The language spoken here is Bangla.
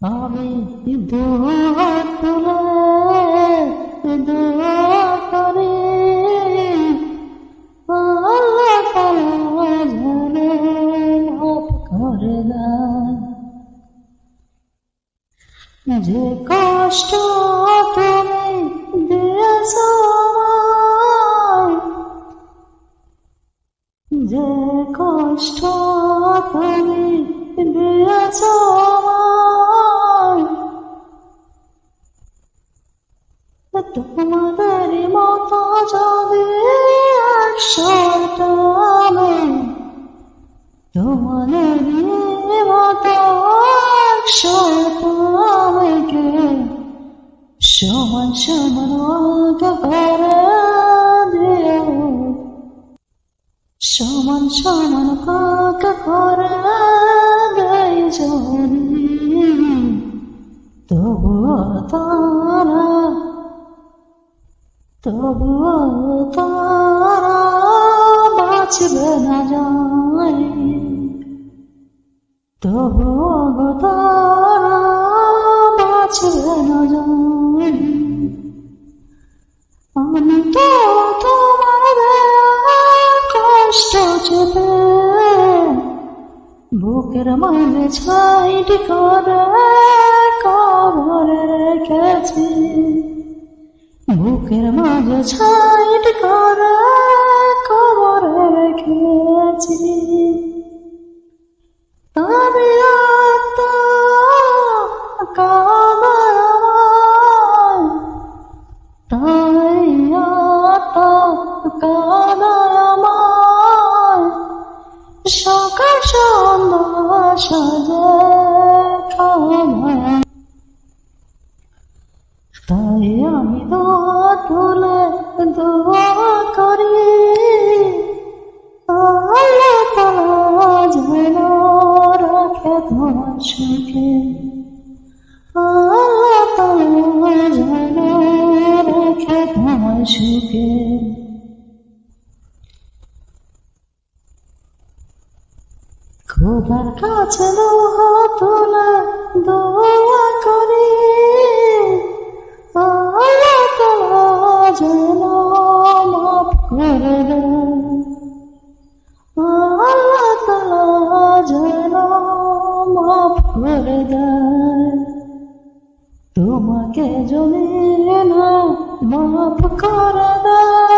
আমি দুহাত তুলে দোয়া করি, আল্লাহ তাআলা যেন মাফ করে দেন। যে কষ্ট তুমি দিয়েছ আমায়, যে কষ্ট তুমি দিয়েছ আমায়, তোমাদের মতো যদি 100টা আমি, তোমাদের মতো 100টা আমাকে সমান সমান ভাগ করে দিও, সমান সমান ভাগ করে দেই যদি, তবুও তারা বাঁচবে না যায়, তবুও তারা বাঁচবে না যায়। আমি তো তোমাদের কষ্ট চেপে বুকের মাঝে ছাইট করে কবরে রেখেছি, বুকের মাঝে ছাইট করে কবরে রেখেছি। আমি কাঁদায় আমায়, তাই কাঁদায় আমায়, সকাল সন্ধ্যা সাজে খামায়। তাই আমি দুহাত তুলে দোয়া করি, আল্লাহ তাআলা যেন রাখে তোমার সুখে, আল্লাহ তাআলা যেন রাখে তোমার সুখে। খোদার কাছে দুহাত তুলে দোয়া করি, আল্লাহ তাআলা যেন মাফ করে দেন, আল্লাহ তাআলা যেন মাফ করে দেন। তোমাকে যদি না মাফ করে দেন,